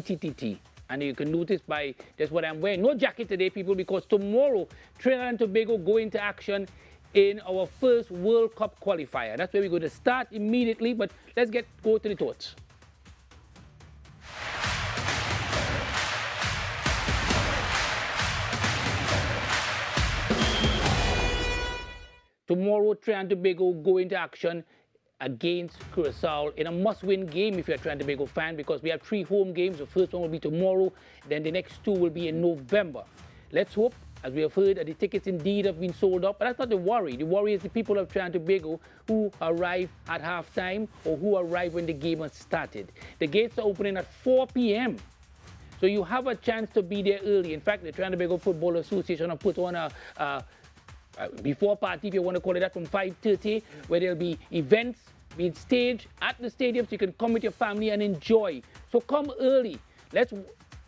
TTT. And you can notice by just what I'm wearing. No jacket today, people, because tomorrow Trinidad and Tobago go into action in our first World Cup qualifier. That's where we're going to start immediately, but let's go to the thoughts. Tomorrow, Trinidad and Tobago go into action against Curacao in a must-win game if you're a Trinidad and Tobago fan, because we have 3 home games. The first one will be tomorrow, then the next 2 will be in November. Let's hope, as we have heard, that the tickets indeed have been sold out. But that's not the worry. The worry is the people of Trinidad and Tobago who arrive at halftime or who arrive when the game has started. The gates are opening at 4 p.m. So you have a chance to be there early. In fact, the Trinidad and Tobago Football Association have put on a before party, if you want to call it that, from 5:30, where there'll be events being staged at the stadium so you can come with your family and enjoy. So come early. Let's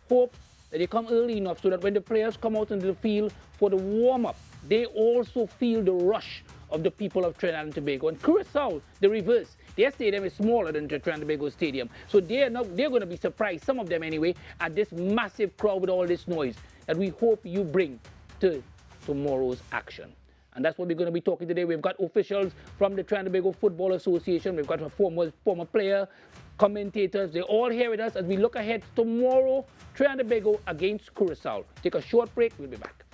hope that they come early enough so that when the players come out into the field for the warm-up, they also feel the rush of the people of Trinidad and Tobago. And Curacao, the reverse. Their stadium is smaller than the Trinidad and Tobago Stadium. So they're going to be surprised, some of them anyway, at this massive crowd with all this noise that we hope you bring to tomorrow's action. And that's what we're going to be talking today. We've got officials from the Trinidad and Tobago Football Association. We've got a former player, commentators. They're all here with us as we look ahead to tomorrow, Trinidad and Tobago against Curacao. Take a short break. We'll be back.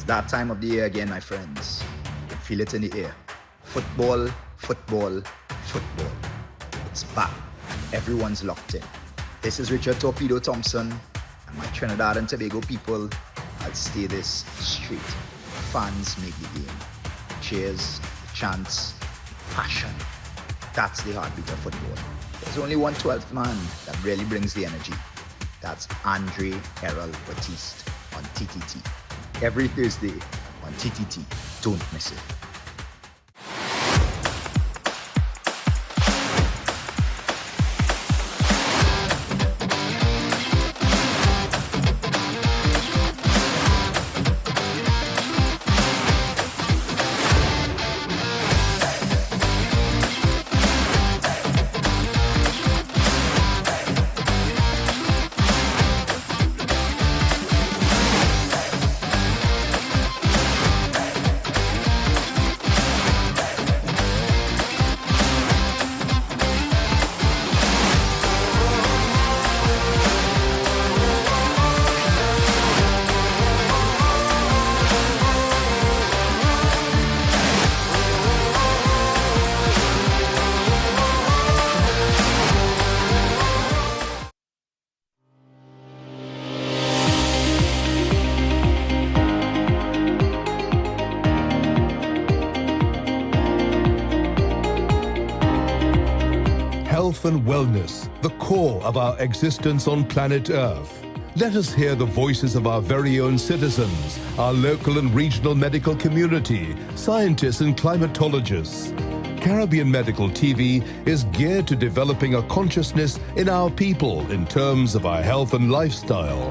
That time of the year again, my friends. You can feel it in the air. Football, football, football. It's back and everyone's locked in. This is Richard Torpedo Thompson and my Trinidad and Tobago people. I'll stay this straight. Fans make the game. The cheers, the chants, the passion. That's the heartbeat of football. There's only one 12th man that really brings the energy. That's Andre Errol Batiste on TTT. Every Thursday on TTT. Don't miss it. Health and wellness, the core of our existence on planet Earth. Let us hear the voices of our very own citizens, our local and regional medical community, scientists and climatologists. Caribbean Medical TV is geared to developing a consciousness in our people in terms of our health and lifestyle.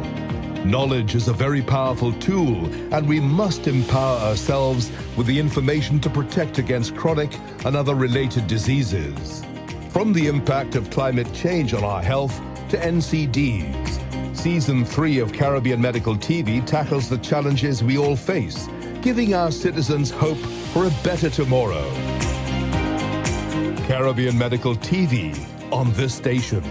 Knowledge is a very powerful tool, and we must empower ourselves with the information to protect against chronic and other related diseases. From the impact of climate change on our health to NCDs, Season 3 of Caribbean Medical TV tackles the challenges we all face, giving our citizens hope for a better tomorrow. Caribbean Medical TV on this station.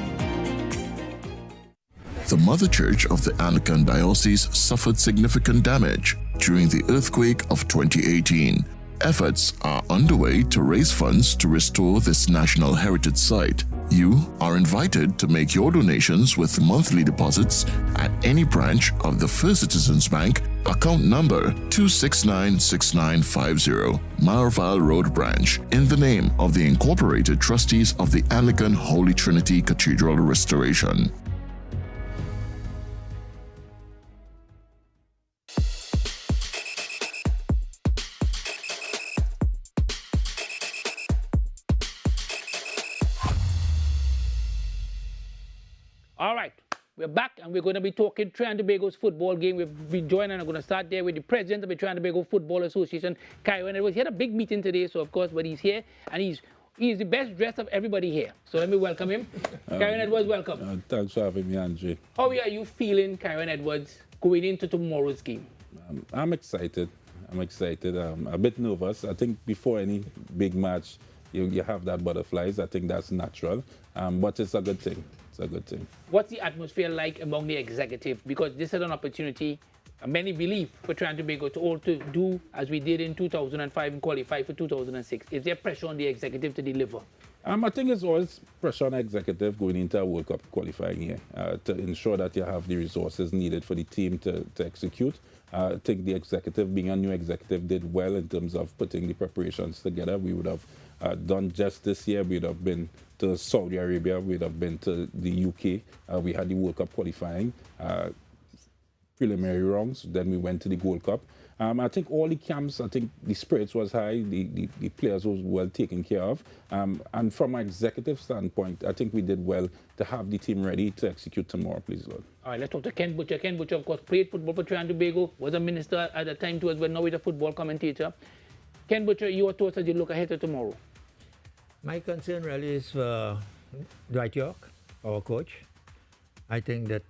The Mother Church of the Anglican Diocese suffered significant damage during the earthquake of 2018. Efforts are underway to raise funds to restore this national heritage site. You are invited to make your donations with monthly deposits at any branch of the First Citizens Bank, account number 2696950, Marval Road Branch, in the name of the Incorporated Trustees of the Anglican Holy Trinity Cathedral Restoration. We're back and we're going to be talking Trinidad and Tobago's football game. We've been joined and I'm going to start there with the president of the Trinidad and Tobago Football Association, Kyron Edwards. He had a big meeting today, so of course, but he's here and he's the best dressed of everybody here. So let me welcome him. Kyron Edwards, welcome. Thanks for having me, Andre. How are you feeling, Kyron Edwards, going into tomorrow's game? I'm excited. I'm a bit nervous. I think before any big match, you have that butterflies. I think that's natural, but it's a good thing. It's a good thing. What's the atmosphere like among the executive? Because this is an opportunity, many believe, for Trinidad and Tobago to all to do as we did in 2005 and qualify for 2006. Is there pressure on the executive to deliver? I think it's always pressure on executive going into a World Cup qualifying here to ensure that you have the resources needed for the team to execute. I think the executive, being a new executive, did well in terms of putting the preparations together. We would have done just this year. We would have been to Saudi Arabia. We would have been to the UK. We had the World Cup qualifying, preliminary rounds. Then we went to the Gold Cup. I think all the camps, I think the spirits was high. The players was well taken care of. And from an executive standpoint, I think we did well to have the team ready to execute tomorrow, please, Lord. All right, let's talk to Ken Butcher. Ken Butcher, of course, played football for Trinidad and Tobago, was a minister at the time too as well, now he's a football commentator. Ken Butcher, your thoughts as you look ahead to tomorrow? My concern really is for Dwight York, our coach. I think that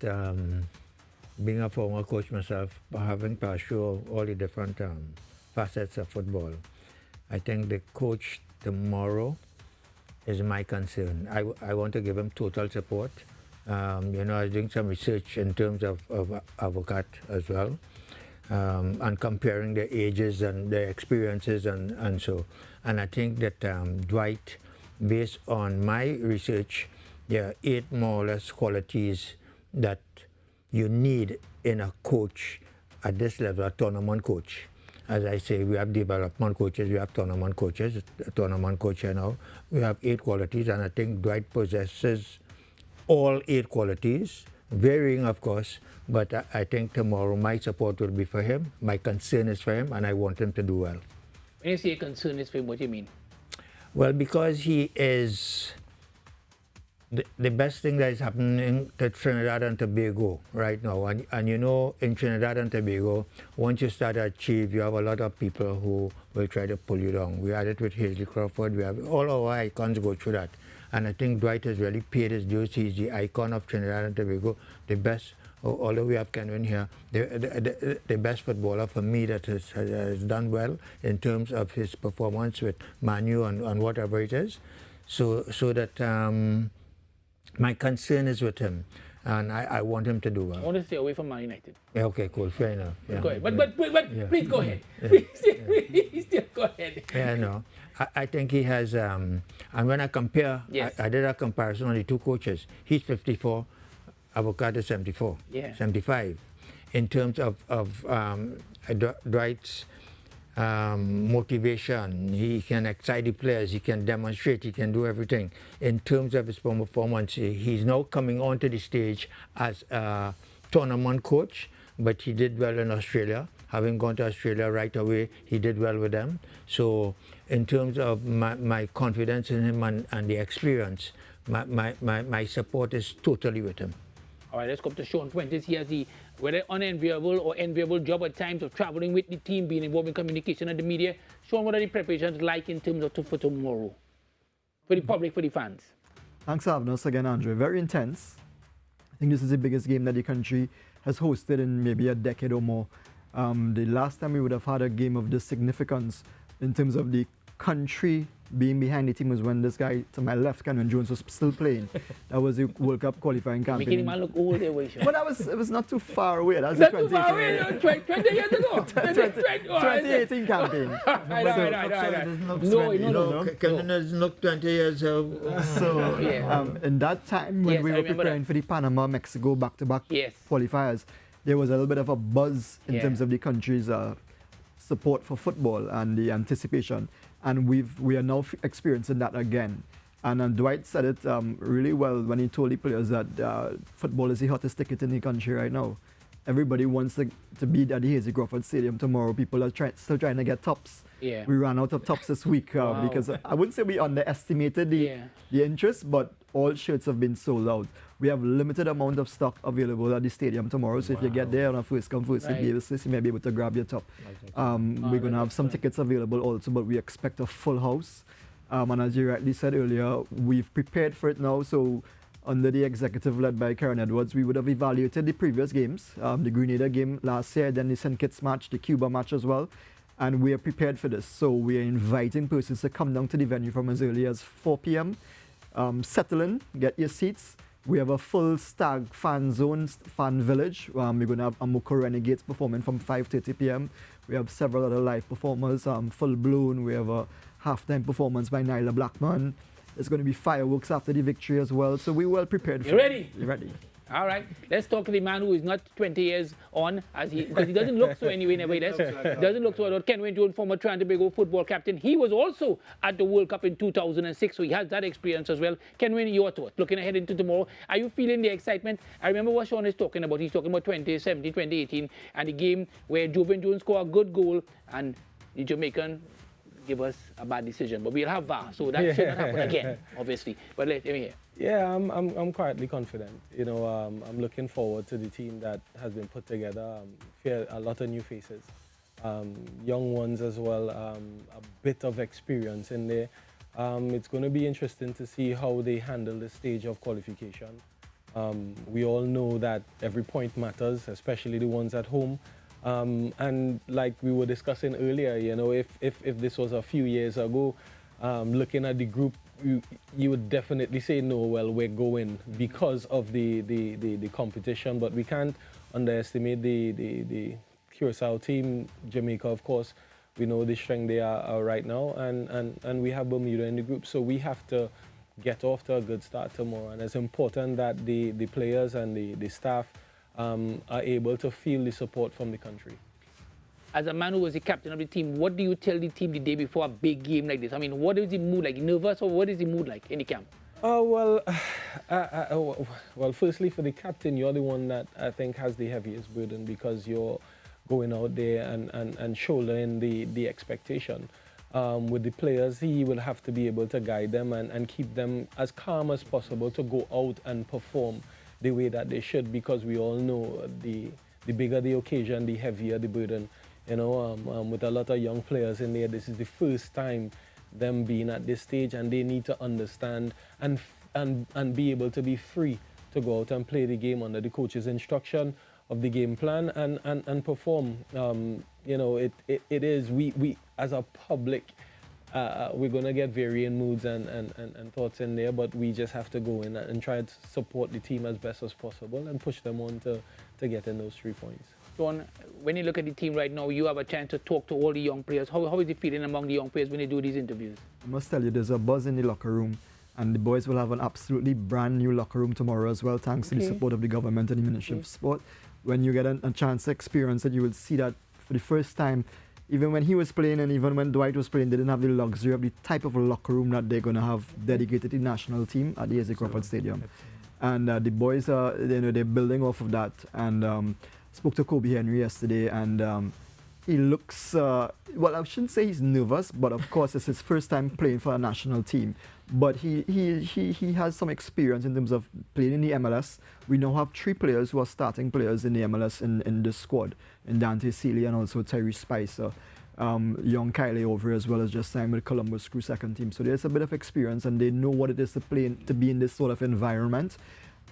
being a former coach myself, having passed through all the different facets of football, I think the coach tomorrow is my concern. I want to give him total support. I was doing some research in terms of Avocat as well, and comparing their ages and their experiences and so. And I think that Dwight, based on my research, there are 8 more or less qualities that you need in a coach at this level, a tournament coach. As I say, we have development coaches, we have tournament coaches, a tournament coach here now. We have 8 qualities, and I think Dwight possesses all 8 qualities, varying of course, but I think tomorrow my support will be for him, my concern is for him, and I want him to do well. When you say concern is for him, what do you mean? Well, because he is the best thing that is happening to Trinidad and Tobago right now. And you know, in Trinidad and Tobago, once you start to achieve, you have a lot of people who will try to pull you down. We had it with Hazel Crawford. We have all our icons go through that. And I think Dwight has really paid his dues. He's the icon of Trinidad and Tobago, the best, although we have Kenwin here, the best footballer for me that has done well in terms of his performance with Manu and whatever it is. So that my concern is with him, and I want him to do well. I want to stay away from Man United. Yeah, okay, cool, fair enough. Yeah, go ahead. But yeah. Please go ahead. Yeah. Please still go ahead. Yeah, no. I think he has, and when I compare, yes. I did a comparison on the 2 coaches. He's 54, Avocat is 74, yeah. 75. In terms of Dwight's motivation, he can excite the players, he can demonstrate, he can do everything. In terms of his performance, he's now coming onto the stage as a tournament coach, but he did well in Australia. Having gone to Australia right away, he did well with them. So in terms of my confidence in him and the experience, my support is totally with him. All right, let's go to Sean Fuentes. He has the whether unenviable or enviable job at times of traveling with the team, being involved in communication and the media. Sean, what are the preparations like in terms of for tomorrow? For the public, for the fans? Thanks for having us again, Andre. Very intense. I think this is the biggest game that the country has hosted in maybe a decade or more. The last time we would have had a game of this significance in terms of the country being behind the team was when this guy to my left, Cameron Jones, was still playing. That was the World Cup qualifying campaign. Making him look old there, but it was not too far away. That was not too far away. 20 years ago. 2018 campaign. No, Cameron doesn't look 20 years old. So in that time when we were preparing for the Panama, Mexico back-to-back qualifiers, there was a little bit of a buzz in terms of the country's support for football and the anticipation. And we are now experiencing that again. And Dwight said it really well when he told the players that football is the hottest ticket in the country right now. Everybody wants to be at the Hazy Crawford Stadium tomorrow. People are still trying to get tops. we ran out of tops this week because I wouldn't say we underestimated the interest, but all shirts have been sold out. We have limited amount of stock available at the stadium tomorrow, so if you get there on a first come first served basis, you may be able to grab your top. We're going to have some tickets available also, but we expect a full house. And as you rightly said earlier, we've prepared for it now. So under the executive led by Karen Edwards, we would have evaluated the previous games, the Grenada game last year, then the St. Kitts match, the Cuba match as well. And we are prepared for this. So we are inviting persons to come down to the venue from as early as 4 p.m. Settle in, get your seats. We have a full Stag fan zone, fan village. We're going to have Amuko Renegades performing from 5:30 p.m. We have several other live performers, Full Blown. We have a halftime performance by Nyla Blackman. There's going to be fireworks after the victory as well. So we're well prepared for it. You ready? You're ready. All right, let's talk to the man who is not 20 years on, because he doesn't look so anyway, nevertheless. Doesn't look so old. Kenwin Jones, former Trinidad and Tobago football captain. He was also at the World Cup in 2006, so he has that experience as well. Kenwin, your thoughts, looking ahead into tomorrow. Are you feeling the excitement? I remember what Sean is talking about. He's talking about 2017, 2018, and the game where Joven Jones scored a good goal, and the Jamaican give us a bad decision. But we'll have VAR, so that should not happen again, obviously. But let me hear. Yeah, I'm quietly confident. You know, I'm looking forward to the team that has been put together. A lot of new faces, young ones as well, a bit of experience in there. It's going to be interesting to see how they handle the stage of qualification. We all know that every point matters, especially the ones at home. And like we were discussing earlier, you know, if this was a few years ago, looking at the group, you would definitely say no. Well, we're going because of the competition, but we can't underestimate the Curacao team. Jamaica, of course, we know the strength they are right now, and we have Bermuda in the group, so we have to get off to a good start tomorrow. And it's important that the players and the staff are able to feel the support from the country. As a man who was the captain of the team, what do you tell the team the day before a big game like this? I mean, what is the mood like? Nervous, or what is the mood like in the camp? Well, firstly, for the captain, you're the one that I think has the heaviest burden, because you're going out there and shouldering the expectation. With the players, he will have to be able to guide them and keep them as calm as possible to go out and perform the way that they should, because we all know the bigger the occasion, the heavier the burden. You know, with a lot of young players in there, this is the first time them being at this stage, and they need to understand and be able to be free to go out and play the game under the coach's instruction of the game plan and perform. You know, it is, we as a public, we're going to get varying moods and thoughts in there, but we just have to go in and try to support the team as best as possible and push them on to get in those 3 points. Sean, when you look at the team right now, you have a chance to talk to all the young players. How is it feeling among the young players when they do these interviews? I must tell you, there's a buzz in the locker room, and the boys will have an absolutely brand new locker room tomorrow as well, thanks to the support of the government and the Ministry of Sport. When you get a chance to experience it, you will see that for the first time, even when he was playing and even when Dwight was playing, they didn't have the luxury of the type of a locker room that they're going to have dedicated to the national team at the A.Z. Crawford Stadium. And the boys are, they're building off of that. And spoke to Kobe Henry yesterday, and he looks, well, I shouldn't say he's nervous, but of course it's his first time playing for a national team. But he has some experience in terms of playing in the MLS. We now have 3 players who are starting players in the MLS in this squad, in Dante Sealy and also Tyrese Spicer. Young Kylie over as well as just signed with Columbus Crew second team. So there's a bit of experience, and they know what it is to play to be in this sort of environment.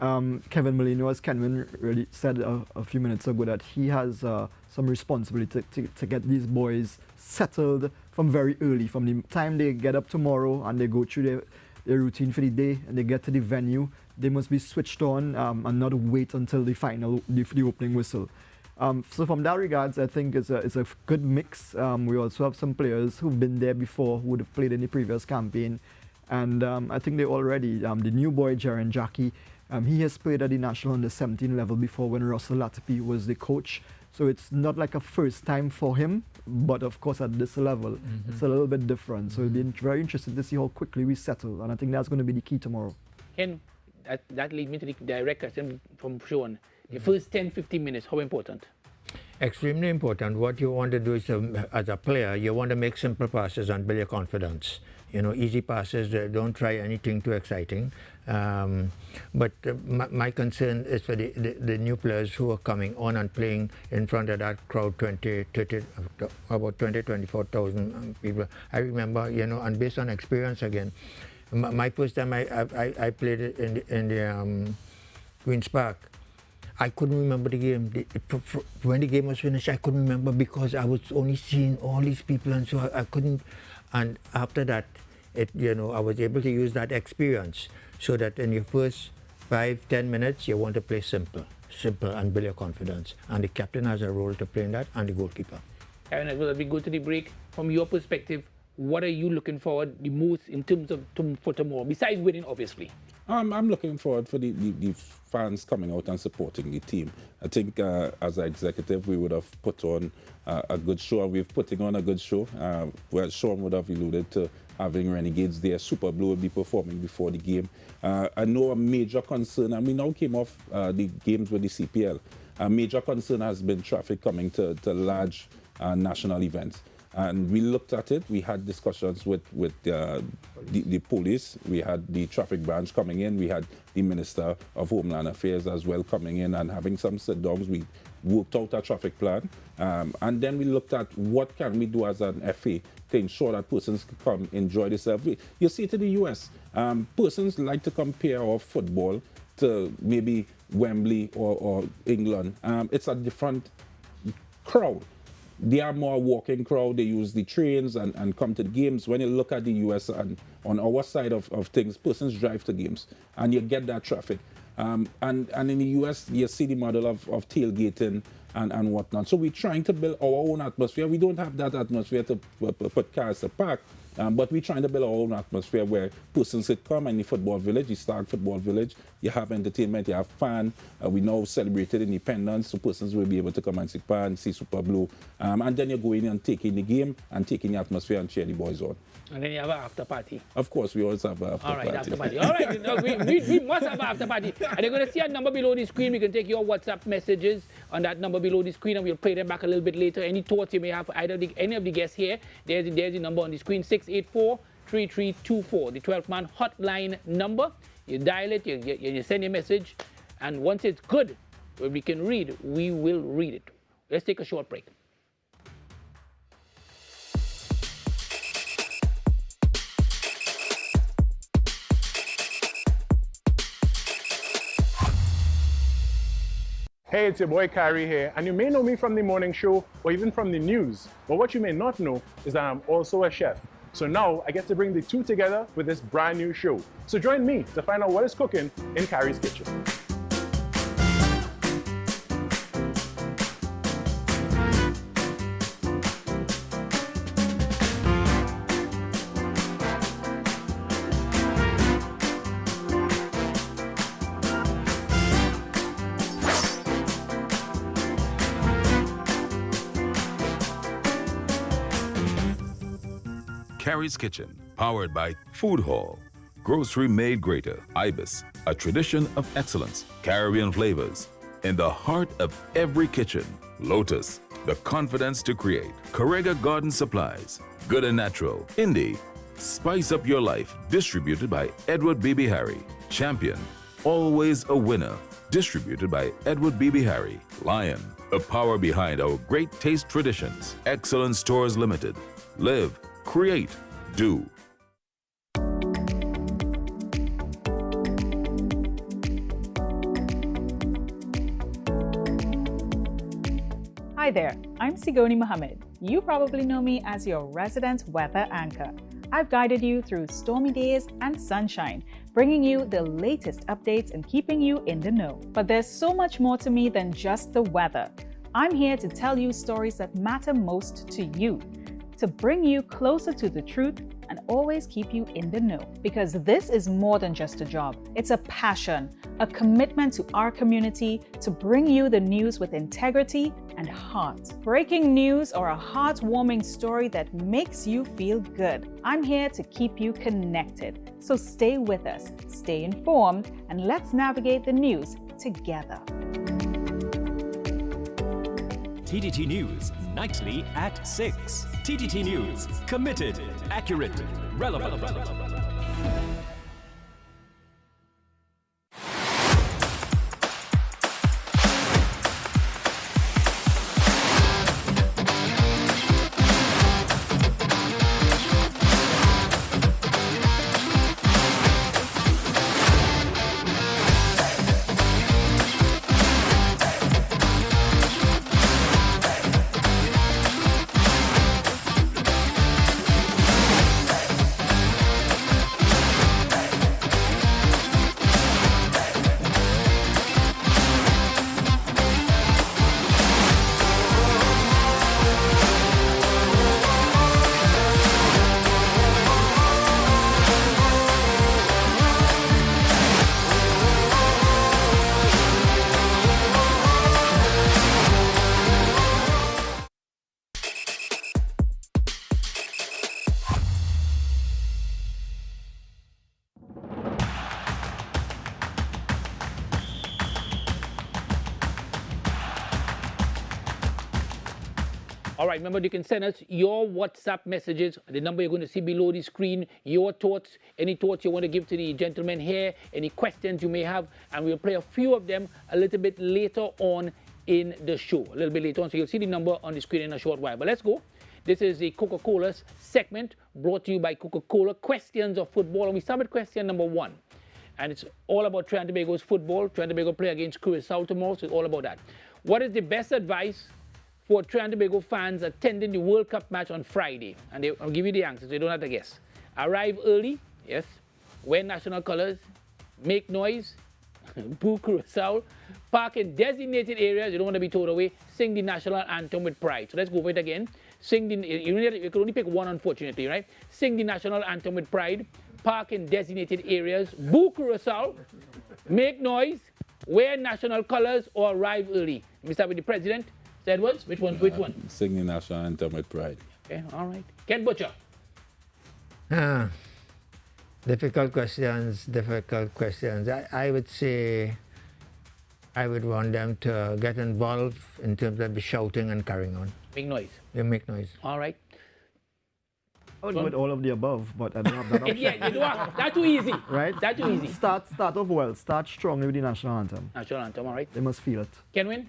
Kevin Molino, as Kenwin really said a few minutes ago, that he has some responsibility to get these boys settled from very early, from the time they get up tomorrow and they go through their routine for the day and they get to the venue. They must be switched on and not wait until the opening whistle. So from that regards, I think it's a good mix. We also have some players who've been there before, who would have played in the previous campaign. And I think they already, the new boy, Jaren Jackie, he has played at the national under 17 level before when Russell Latipi was the coach. So it's not like a first time for him, but of course at this level, it's a little bit different. So it'll be very interesting to see how quickly we settle. And I think that's going to be the key tomorrow. Ken, that leads me to the direct question from Sean. The first 10-15 minutes, how important? Extremely important. What you want to do is, as a player, you want to make simple passes and build your confidence. You know, easy passes, don't try anything too exciting. But my concern is for the new players who are coming on and playing in front of that crowd, 24,000 people. I remember, you know, and based on experience again, my first time I played in the Queen's Park, I couldn't remember the game. When the game was finished, I couldn't remember because I was only seeing all these people, and so I couldn't. And after that, you know, I was able to use that experience so that in your first 5-10 minutes, you want to play simple and build your confidence. And the captain has a role to play in that, and the goalkeeper. Aaron, as we go to the break, from your perspective, what are you looking forward the most in terms of for tomorrow, besides winning, obviously? I'm looking forward for the fans coming out and supporting the team. I think as an executive, we would have put on a good show, and we're putting on a good show. Well, Sean would have alluded to having Renegades there. Super Blue will be performing before the game. I know a major concern, and we now came off the games with the CPL. A major concern has been traffic coming to large national events. And we looked at it. We had discussions with the police. We had the traffic branch coming in. We had the Minister of Homeland Affairs as well coming in and having some sit-downs. We worked out a traffic plan. And then we looked at what can we do as an FA to ensure that persons can come enjoy themselves. You see it in the US. Persons like to compare our football to maybe Wembley or England. It's a different crowd. They are more walking crowd. They use the trains and come to the games. When you look at the US and on our side of things, persons drive to games and you get that traffic. And in the US, you see the model of tailgating and whatnot. So we're trying to build our own atmosphere. We don't have that atmosphere to put cars to park, but we're trying to build our own atmosphere where persons could come in the football village, the Stark Football Village. You have entertainment, you have fun. We now celebrated independence, so persons will be able to come and sit and see Super Blue. And then you go in and take in the game and take in the atmosphere and cheer the boys on. And then you have an after party. Of course, we always have an after party. All right, after party. All right, no, we must have an after party. And you're going to see a number below the screen. We can take your WhatsApp messages on that number below the screen, and we'll play them back a little bit later. Any thoughts you may have for either any of the guests here, there's the number on the screen, 684-3324, the 12-man hotline number. You dial it, you send your message, and once it's good, where we can read, we will read it. Let's take a short break. Hey, it's your boy Kyrie here, and you may know me from the morning show or even from the news, but what you may not know is that I'm also a chef. So now I get to bring the two together for this brand new show. So join me to find out what is cooking in Kyrie's kitchen. Carrie's Kitchen, powered by Food Hall, Grocery Made Greater, Ibis, a tradition of excellence, Caribbean flavors. In the heart of every kitchen, Lotus, the confidence to create, Correga Garden Supplies, Good and Natural, Indie, Spice Up Your Life, distributed by Edward B.B. Harry, Champion, Always a Winner, distributed by Edward B.B. Harry, Lion, the power behind our great taste traditions, Excellent Stores Limited, Live, Create, Do. Hi there, I'm Sigoni Mohammed. You probably know me as your resident weather anchor. I've guided you through stormy days and sunshine, bringing you the latest updates and keeping you in the know. But there's so much more to me than just the weather. I'm here to tell you stories that matter most to you, to bring you closer to the truth and always keep you in the know. Because this is more than just a job. It's a passion, a commitment to our community to bring you the news with integrity and heart. Breaking news or a heartwarming story that makes you feel good. I'm here to keep you connected. So stay with us, stay informed, and let's navigate the news together. TTT News, nightly at 6. TTT News, committed, accurate, relevant. All right, remember, you can send us your WhatsApp messages, the number you're going to see below the screen, your thoughts, any thoughts you want to give to the gentleman here, any questions you may have, and we'll play a few of them a little bit later on in the show, a little bit later on. So you'll see the number on the screen in a short while. But let's go. This is the Coca-Cola segment brought to you by Coca-Cola, Questions of Football. And we start with question number 1. And it's all about Trinidad and Tobago's football. Trinidad and Tobago play against Curacao tomorrow, so it's all about that. What is the best advice for Trinidad and Tobago fans attending the World Cup match on Friday? And I'll give you the answers, so you don't have to guess. Arrive early, yes. Wear national colors. Make noise. Boo Curacao. Park in designated areas, you don't want to be towed away. Sing the national anthem with pride. So let's go over it again. Sing the, you can only pick one, unfortunately, right? Sing the national anthem with pride. Park in designated areas. Boo Curacao. Make noise. Wear national colors or arrive early. Let me start with the president. Edwards, which one? Sing the national anthem with pride. Okay, all right. Ken Butcher. Difficult questions. I would say I would want them to get involved in terms of the shouting and carrying on. Make noise. They make noise. All right. I would go with all of the above, but I don't have that option. Yeah, you do have. That's too easy. Right? That's too easy. Start off well. Start strongly with the national anthem. National anthem, all right. They must feel it. Kenwin?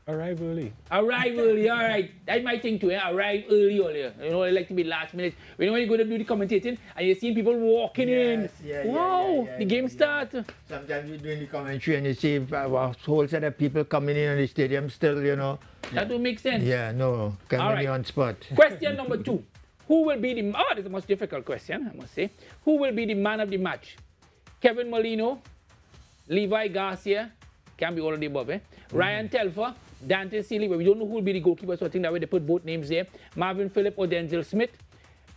Arrive early. Arrive early, all right. That's my thing too, eh? Arrive early. You know, I like to be last minute. You know when you go to do the commentating and you're seeing people walking in. Wow, the game starts. Sometimes you're doing the commentary and you see a whole set of people coming in the stadium still, you know. That don't make sense. Yeah, no. Can be on spot. Question number 2. Who will be the... Oh, that's a much difficult question, I must say. Who will be the man of the match? Kevin Molino, Levi Garcia, can be all of the above, eh? Ryan Telfer, Dante Sealy, but we don't know who will be the goalkeeper, so I think that way they put both names there. Marvin Phillip or Denzel Smith,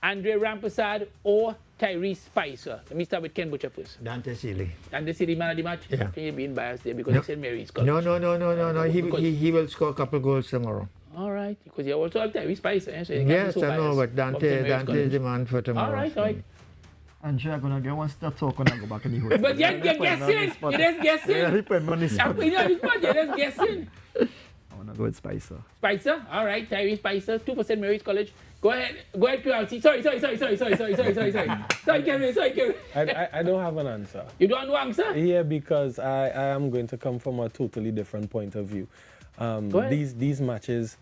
Andre Rampersad or Tyrese Spicer. Let me start with Ken Butcher first. Dante Sealy. Dante Sealy, man of the match? Yeah. Can you be biased there because he said Mary's college? No. He will score a couple goals tomorrow. All right, because you also have Tyrese Spicer. Eh? So yes, I know, but Dante is the man for tomorrow. All right. And you're going to get one step talk when I go back in the hood. But you're guessing. You're just guessing. You're putting on the spot. You're just guessing. I want to go with Spicer. Spicer? All right, Tyrese Spicer, 2% Mary's College. Go ahead, QLC. Sorry, Kevin. I don't have an answer. You don't know answer? Yeah, because I am going to come from a totally different point of view. These matches,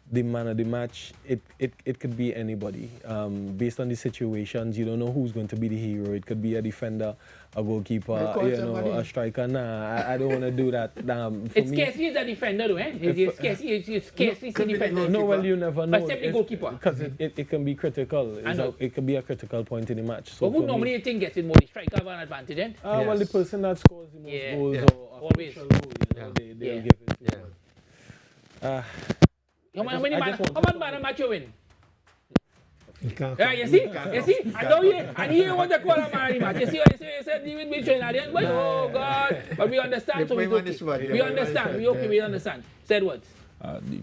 the man of the match, it could be anybody. Based on the situations, you don't know who's going to be the hero. It could be a defender, a goalkeeper, a striker. Nah, I don't want to do that. It's scarcely the defender, though, eh? It's scarcely the defender. No, well, you never know. Except the goalkeeper. Because it can be critical. It can be a critical point in the match. So but who normally you think gets it more? The striker have an advantage, eh? Well, the person that scores the most goals or always. Goal, they'll give it to How much man a match you win? Yeah, you see? And here want to call a man of the match. You see what you said with Trinidadian? But oh God. But we understand, so we okay. We understand. We understand. Said what? The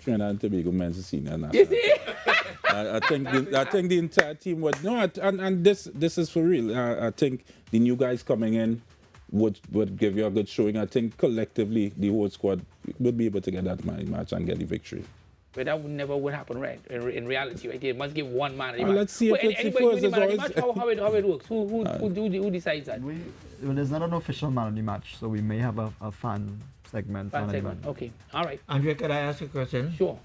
Trinidad and Tobago men's senior national. You see? I think the entire team was and this is for real. I think the new guys coming in would give you a good showing. I think collectively the whole squad would be able to get that match and get the victory. But that never would happen, right? In reality, right? They must give one man. Well, let's see if it's the first. How it works? Who decides that? Well, there's not an official man of the match, so we may have a fan segment. Okay, all right. Andre, could I ask a question? Sure.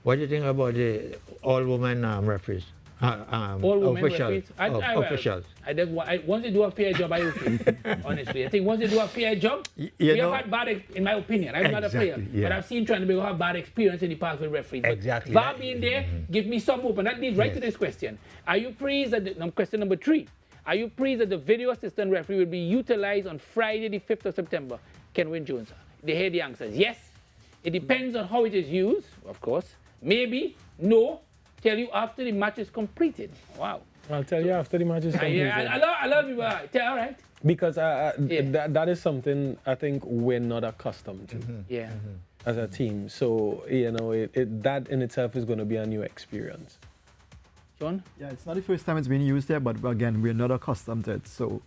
What do you think about the all-women referees? All-women referees? Officials. Once they do a fair job, I okay. Honestly, I think once they do a fair job, we have had bad, in my opinion, I'm not a player, but I've seen trying to have bad experience in the past with referees. Exactly. VAR being there, give me some hope. And that leads right to this question. Are you pleased that, question number 3, are you pleased that the video assistant referee will be utilized on Friday, the 5th of September? Kenwin Jones. They hear the answers. Yes. It depends on how it is used, of course. Maybe, no. Tell you after the match is completed. Wow. I'll tell you after the match is completed. I love you. All right. Because that is something I think we're not accustomed to. Yeah. As a team. So, that in itself is going to be a new experience. John? Yeah, it's not the first time it's been used there, but again, we're not accustomed to it. So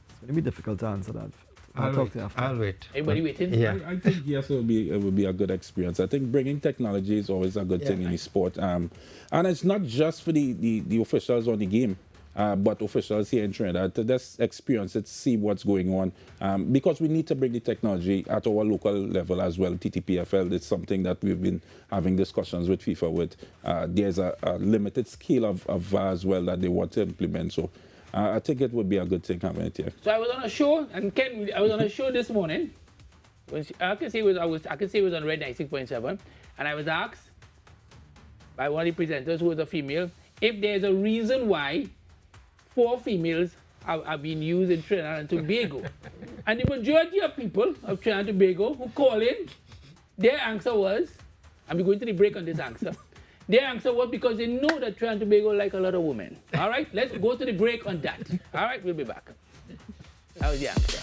it's going to be difficult to answer that. I'll wait. Everybody waiting? Yeah. I think yes, it will be a good experience. I think bringing technology is always a good thing in the sport, and it's not just for the officials on the game, but officials here in Trinidad to just experience it, see what's going on, because we need to bring the technology at our local level as well. TTPFL is something that we've been having discussions with FIFA with. There's a limited scale of VAR as well that they want to implement. So. I think it would be a good thing having it here. So I was on a show, and I was on a show this morning. I can say it was on Red 96.7, and I was asked by one of the presenters, who was a female, if there's a reason why 4 females are being used in Trinidad and Tobago. And the majority of people of Trinidad and Tobago who call in, their answer was, I'm going to the break on this answer. Their answer was because they know that Trinidad and Tobago like a lot of women. All right, let's go to the break on that. All right, we'll be back. That was the answer.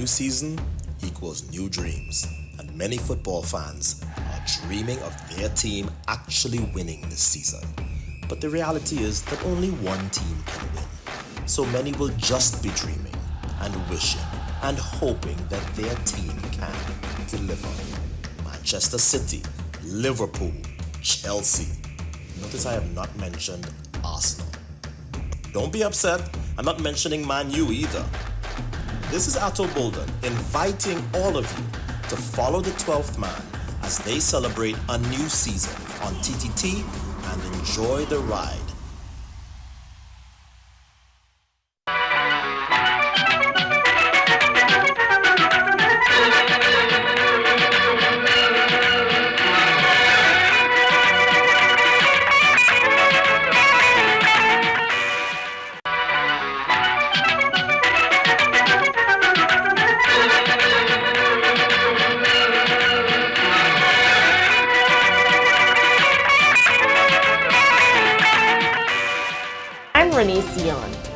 Season equals new dreams, and many football fans are dreaming of their team actually winning this season. But the reality is that only one team can win. So many will just be dreaming and wishing and hoping that their team can deliver. Manchester City, Liverpool, Chelsea. Notice I have not mentioned Arsenal. Don't be upset, I'm not mentioning Man U either. This is Atto Bolden inviting all of you to follow the 12th man as they celebrate a new season on TTT and enjoy the ride.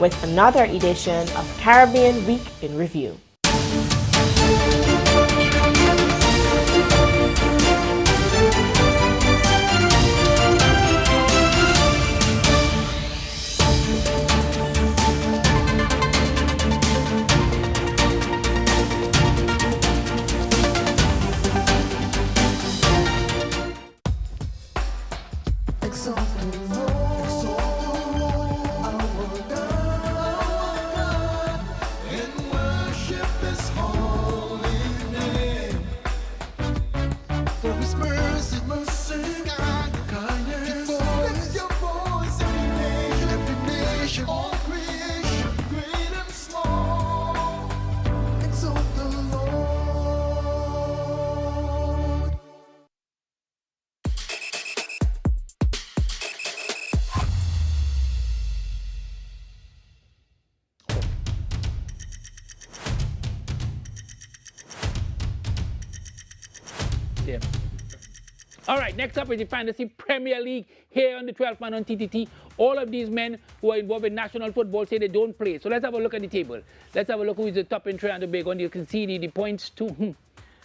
With another edition of Caribbean Week in Review. Worship Yeah. All right, next up is the Fantasy Premier League here on the 12th man on TTT. All of these men who are involved in national football say they don't play. So let's have a look at the table. Let's have a look who is the top in Trinidad and Tobago. And you can see the points too.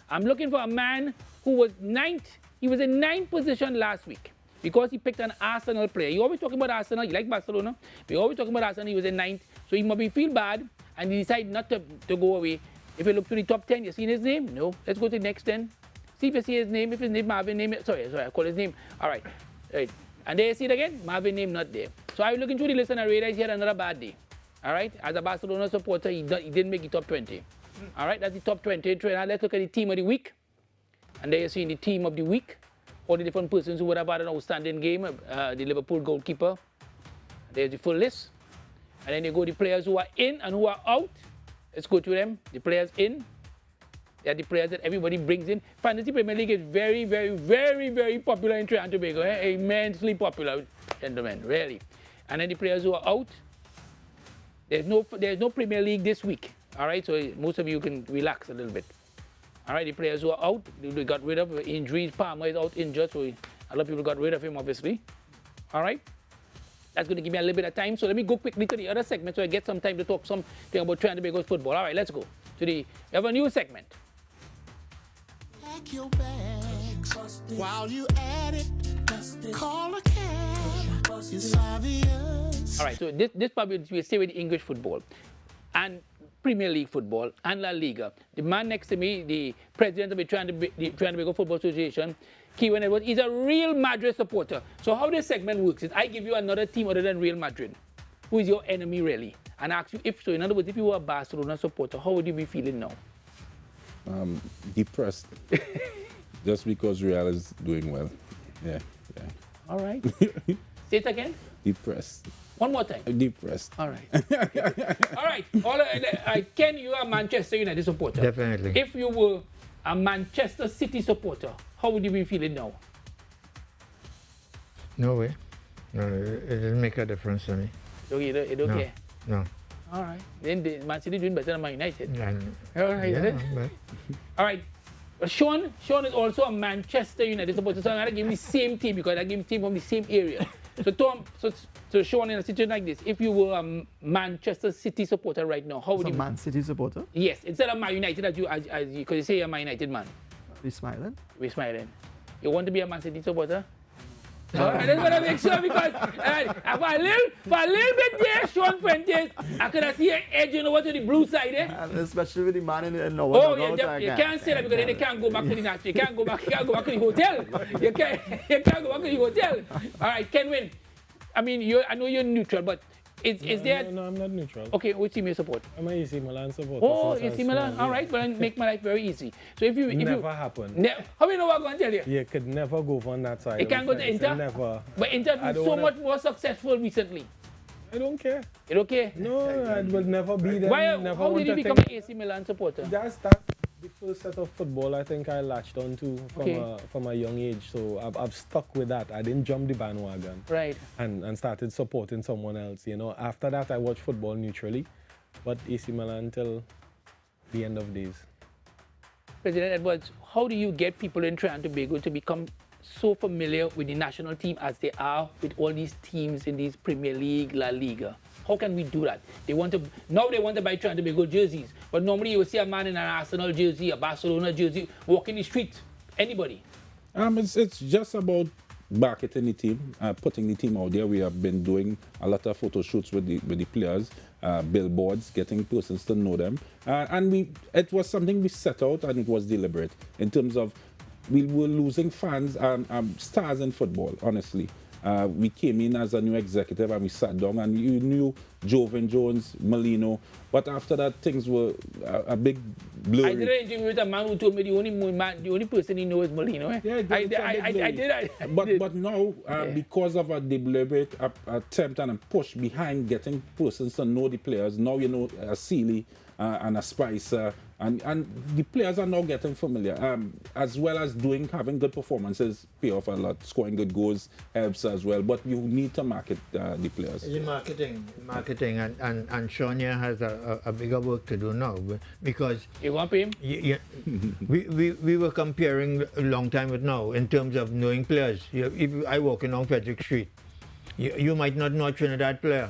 I'm looking for a man who was 9th. He was in 9th position last week because he picked an Arsenal player. You always talking about Arsenal. You like Barcelona. We always talking about Arsenal. He was in 9th. So he maybe feel bad and he decided not to go away. If you look to the top 10, you seen his name? No. Let's go to the next 10. See if you see his name. If his name, Marvin name. Sorry, I call his name. All right. And there you see it again. Marvin name not there. So I was looking through the list and I realized he had another bad day. All right. As a Barcelona supporter, he didn't make the top 20. All right. That's the top 20. Now let's look at the team of the week. And there you see the team of the week. All the different persons who would have had an outstanding game. The Liverpool goalkeeper. There's the full list. And then you go the players who are in and who are out. Let's go to them. The players in. They are the players that everybody brings in. Fantasy Premier League is very, very, very, very popular in Trinidad and Tobago. Immensely popular, gentlemen, really. And then the players who are out, there's no Premier League this week. All right, so most of you can relax a little bit. All right, the players who are out, they got rid of injuries. Palmer is out injured, so a lot of people got rid of him, obviously. All right. That's going to give me a little bit of time. So let me go quickly to the other segment so I get some time to talk something about Trinidad and Tobago's football. All right, let's go. We have a new segment. Pack your bags while you at it. Call a cab. It's obvious. All right, so this probably will stay with English football and Premier League football and La Liga. The man next to me, the president of the Trinidad and Tobago Football Association, Keywan Edwards, is a Real Madrid supporter. So how this segment works is I give you another team other than Real Madrid. Who is your enemy really? And I ask you if so. In other words, if you were a Barcelona supporter, how would you be feeling now? Depressed. Just because Real is doing well. Yeah. All right. Say it again. Depressed. One more time. Depressed. All right. All right. Ken, you are a Manchester United supporter. Definitely. If you were a Manchester City supporter, how would you be feeling now? No way. No, it didn't make a difference to me. It okay? No. All right. Then the Man City doing better than Man United. Yeah. All right. Yeah, all right. Sean is also a Manchester United supporter, so I'm going to give him the same team because I give him team from the same area. So Tom, so Sean, in a situation like this, if you were a Manchester City supporter right now, how would you? Man City supporter? Yes, instead of Man United, as you, because you say you're a Man United man. We smiling. We smiling. You want to be a Man City supporter? I just want to make sure because for a little bit there, Sean Fuentes, I could see an edge over to the blue side there. And especially with the man in the Oh, yeah, you can't say that because then they can't go back to the national. You can't go back to the hotel. You can't go back to the hotel. All right, Kenwin. I mean, I know you're neutral, but is there... No, I'm not neutral. Okay, which team you support? I'm an AC Milan supporter. Oh, AC Milan. All right, well, make my life very easy. So if you... Never happened. How many know what I'm going to tell you? You could never go on that side. You can't go to Inter? Never. But Inter has been so much more successful recently. I don't care. You don't care? No, I will never be there. How did you become an AC Milan supporter? That's the first set of football I think I latched on to from a young age. So I've stuck with that. I didn't jump the bandwagon. Right. And started supporting someone else. You know, after that I watched football neutrally, but AC Milan till the end of days. President Edwards, how do you get people in Trinidad and Tobago to become so familiar with the national team as they are with all these teams in these Premier League, La Liga? How can we do that? Now they want to buy Trinidad and Tobago jerseys, but normally you will see a man in an Arsenal jersey, a Barcelona jersey, walking the street. Anybody? It's just about marketing the team, putting the team out there. We have been doing a lot of photo shoots with the players, billboards, getting persons to know them, and it was something we set out, and it was deliberate in terms of we were losing fans and stars in football, honestly. We came in as a new executive and we sat down and you knew Jovan Jones, Molino, but after that things were a big blurry. I did an interview with a man who told me the only person he knows is Molino. Yeah, I did. But now, because of a deliberate attempt and a push behind getting persons to know the players, now you know a Sealy and a Spicer, and the players are now getting familiar, as well as having good performances, pay off a lot. Scoring good goals helps as well, but you need to market the players. The marketing marketing, and Sean here has a bigger work to do now, because you want him? We were comparing a long time with now in terms of knowing players. If I walk along Frederick Street, you might not know a Trinidad player,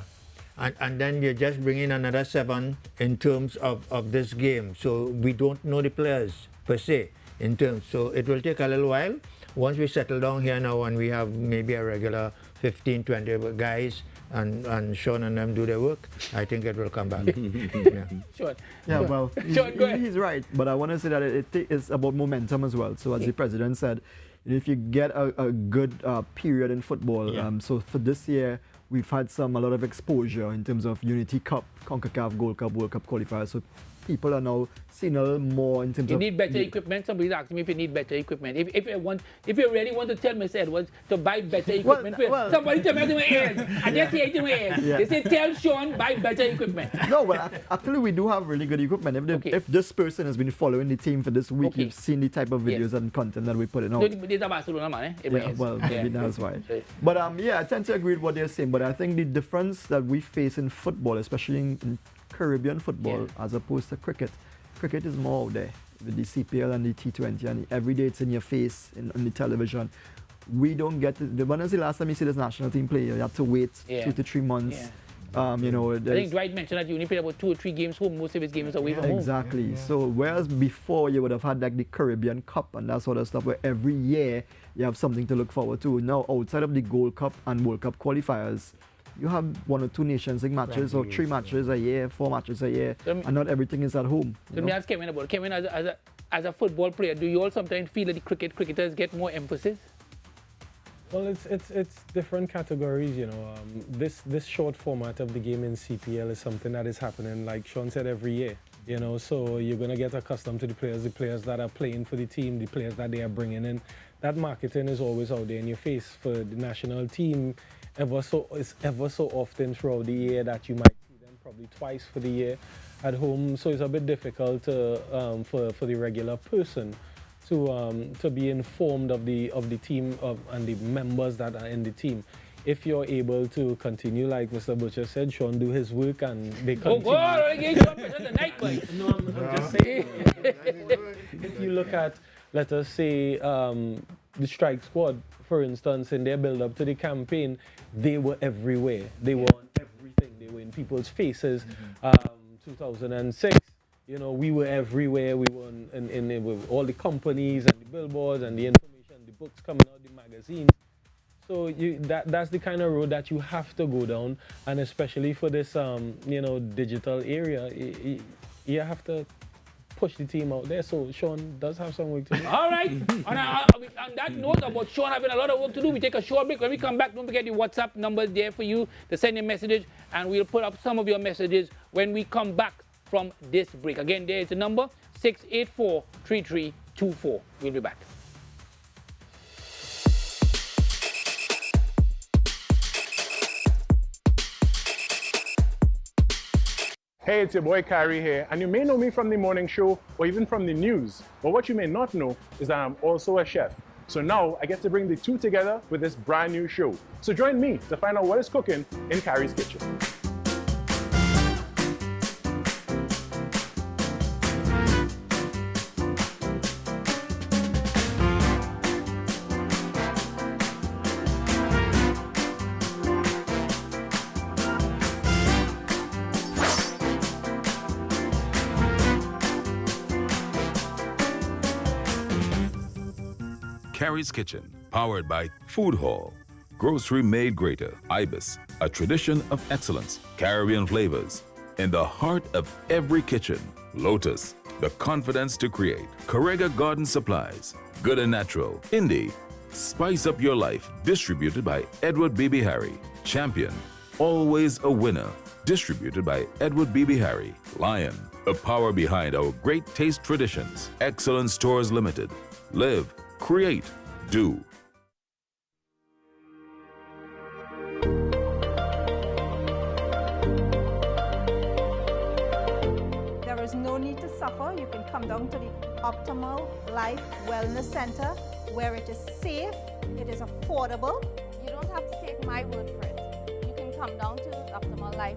and then you just bring in another 7 in terms of this game. So we don't know the players per se in terms. So it will take a little while. Once we settle down here now and we have maybe a regular 15, 20 guys, and Sean and them do their work, I think it will come back. Yeah. Sure. Yeah, well, he's right. But I want to say that it is about momentum as well. So as the president said, if you get a good period in football, so for this year, we've had a lot of exposure in terms of Unity Cup, CONCACAF, Gold Cup, World Cup qualifiers. So people are now seeing a little more in terms of... You need better equipment. Somebody's asking me if you need better equipment. If you really want to tell Mr. Edwards to buy better equipment, somebody tell me in my ears. I just say it in my ears. They say, tell Sean, buy better equipment. No, well, actually, we do have really good equipment. If this person has been following the team for this week, you've seen the type of videos and content that we put in out. These are Barcelona, man. Well, maybe that's why. But I tend to agree with what they're saying. But I think the difference that we face in football, especially in Caribbean football, as opposed to cricket is more out there with the CPL and the T20, and every day it's in your face on the television. We don't get when was the last time you see this national team play? You have to wait 2 to 3 months. I think Dwight mentioned that you only play about 2 or 3 games home. Most of his games are away from home. Exactly. So whereas before you would have had like the Caribbean Cup and that sort of stuff, where every year you have something to look forward to. Now outside of the Gold Cup and World Cup qualifiers, you have 1 or 2 Nations League matches, or 3 matches a year, 4 matches a year, and not everything is at home. Let me ask Kevin about Kevin, as a football player, do you all sometimes feel that the cricketers get more emphasis? Well, it's different categories, This short format of the game in CPL is something that is happening, like Sean said, every year. So you're going to get accustomed to the players that are playing for the team, the players that they are bringing in. That marketing is always out there in your face for the national team. Ever so often throughout the year that you might see them probably twice for the year at home. So it's a bit difficult for the regular person to be informed of the team and the members that are in the team. If you're able to continue, like Mr. Butcher said, Sean do his work and they continue. Oh God, I gave you up the night, boy. No, I'm just saying. If you look at, let us say, the Strike Squad, for instance, in their build-up to the campaign, they were everywhere. They were on everything. They were in people's faces. 2006, we were everywhere. We were in with all the companies and the billboards and the information, the books coming out, the magazines. So that's the kind of road that you have to go down, and especially for this, digital area, you have to push the team out there. So Sean does have some work to do. All right. On that note about Sean having a lot of work to do, we take a short break. When we come back, don't forget the WhatsApp number there for you to send your messages, and we'll put up some of your messages when we come back from this break. Again, there is the number 684-3324. We'll be back. Hey, it's your boy Kyrie here, and you may know me from the morning show or even from the news. But what you may not know is that I'm also a chef. So now I get to bring the two together with this brand new show. So join me to find out what is cooking in Kyrie's kitchen. Carrie's Kitchen, powered by Food Hall, Grocery Made Greater, Ibis, a tradition of excellence, Caribbean flavors. In the heart of every kitchen, Lotus, the confidence to create, Correga Garden Supplies, Good and Natural, Indie, Spice Up Your Life, distributed by Edward B.B. Harry, Champion, Always a Winner, distributed by Edward B.B. Harry, Lion, the power behind our great taste traditions, Excellence Stores Limited, Live, Create, Do. There is no need to suffer. You can come down to the Optimal Life Wellness Center, where it is safe, it is affordable. You don't have to take my word for it. You can come down to Optimal Life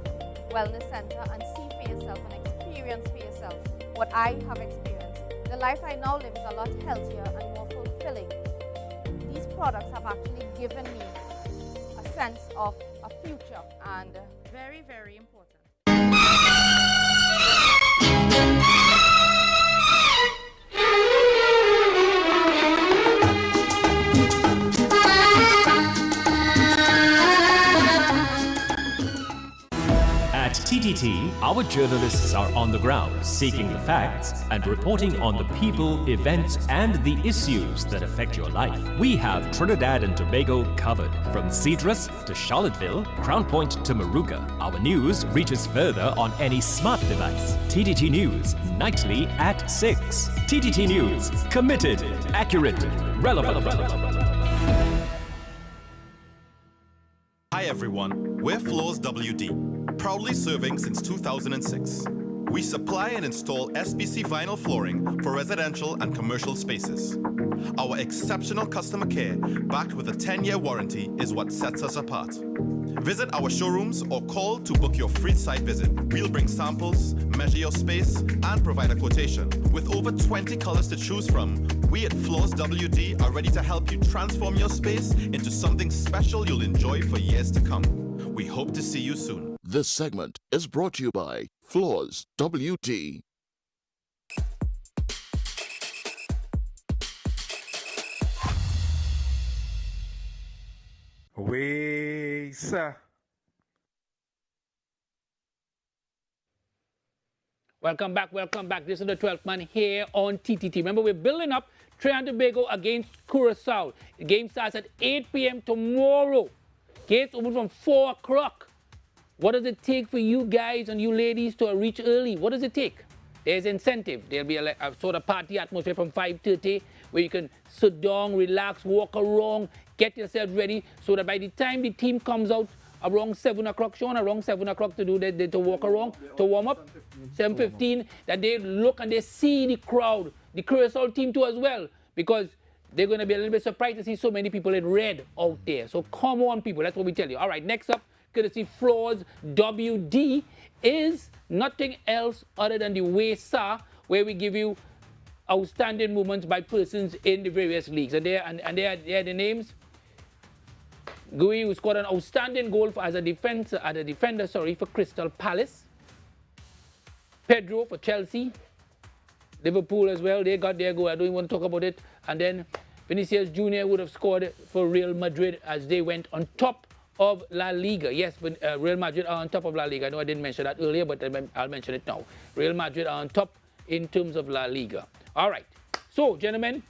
Wellness Center and see for yourself and experience for yourself what I have experienced. The life I now live is a lot healthier and more fulfilling. These products have actually given me a sense of a future, and very, very important. At TTT, our journalists are on the ground, seeking the facts and reporting on the people, events, and the issues that affect your life. We have Trinidad and Tobago covered, from Cedrus to Charlottesville, Crown Point to Moruga. Our news reaches further on any smart device. TTT News, nightly at 6. TTT News, committed, accurate, relevant. Hi everyone, we're Floors WD, proudly serving since 2006. We supply and install SBC vinyl flooring for residential and commercial spaces. Our exceptional customer care, backed with a 10-year warranty, is what sets us apart. Visit our showrooms or call to book your free site visit. We'll bring samples, measure your space, and provide a quotation. With over 20 colors to choose from, we at Floors WD are ready to help you transform your space into something special you'll enjoy for years to come. We hope to see you soon. This segment is brought to you by Floors WD. Sir. Welcome back, welcome back. This is the 12th man here on TTT. Remember, we're building up Trinidad and Tobago against Curacao. The game starts at 8 p.m. tomorrow. Gates open from 4 o'clock. What does it take for you guys and you ladies to reach early? What does it take? There's incentive. There'll be a sort of party atmosphere from 5:30 where you can sit down, relax, walk around, get yourself ready so that by the time the team comes out around 7 o'clock, Sean, around 7 o'clock to walk around, to warm up, 7:15, that they look and they see the crowd, the Curacao team too as well, because they're going to be a little bit surprised to see so many people in red out there. So come on, people, that's what we tell you. All right, next up, courtesy Floors WD, is nothing else other than the WESA, where we give you outstanding moments by persons in the various leagues. And they are the names. Gui, who scored an outstanding goal as a defender for Crystal Palace. Pedro for Chelsea. Liverpool as well, they got their goal. I don't even want to talk about it. And then Vinicius Jr. would have scored for Real Madrid as they went on top of La Liga. Yes, Real Madrid are on top of La Liga. I know I didn't mention that earlier, but I'll mention it now. Real Madrid are on top in terms of La Liga. All right. So, gentlemen,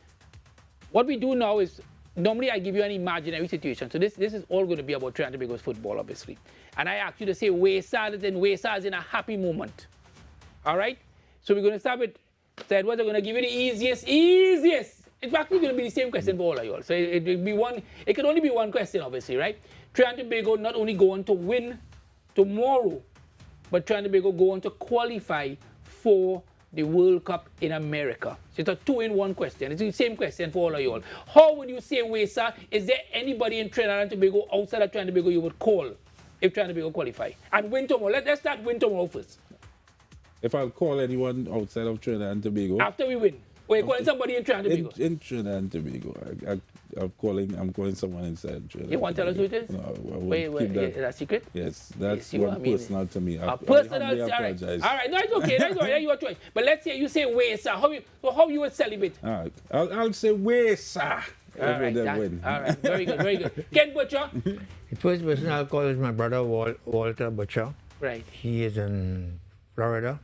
what we do now is, normally I give you an imaginary situation. So this is all going to be about Trinidad and Tobago's football, obviously. And I ask you to say WESA is in a happy moment. All right? So we're going to start with Edwards. I'm going to give you the easiest. It's actually going to be the same question for all of you all. So it can only be one question, obviously, right? Trinidad and Tobago not only go on to win tomorrow, but Trinidad and Tobago go on to qualify for the World Cup in America. So it's a 2-in-1 question. It's the same question for all of you all. How would you say WESA? Is there anybody in Trinidad and Tobago, outside of Trinidad and Tobago, you would call if Trinidad and Tobago qualify? And win tomorrow. Let's start win tomorrow first. If I'll call anyone outside of Trinidad and Tobago. After we win. Or you're calling somebody in Trinidad and Tobago? In Trinidad and Tobago. I'm calling someone inside Trinidad. You want to tell us who it is? No, I wait, is that secret? Yes, that's personal to me. Personal, all right. All right, no, it's okay. That's all right. That's your choice. But let's say you say WESA. How you would celebrate? All right, I'll say WESA. All right, very good, very good. Ken Butcher? The first person I'll call is my brother Walter Butcher. Right. He is in Florida,